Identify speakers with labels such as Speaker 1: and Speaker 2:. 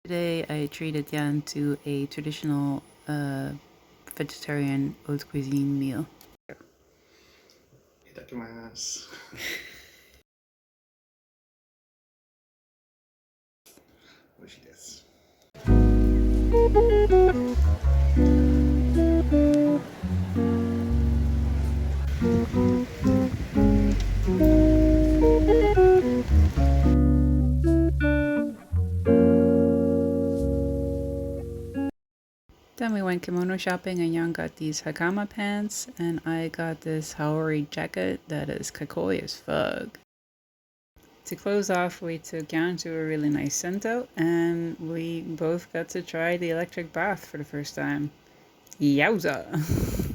Speaker 1: Today I treated Jan to a traditional vegetarian haute cuisine meal.
Speaker 2: いただきます。美味しいです。
Speaker 1: Then we went kimono shopping and Jan got these hakama pants and I got this Haori jacket that is kakoi as fuck. To close off, we took Jan to a really nice sento and we both got to try the electric bath for the first time. Yowza!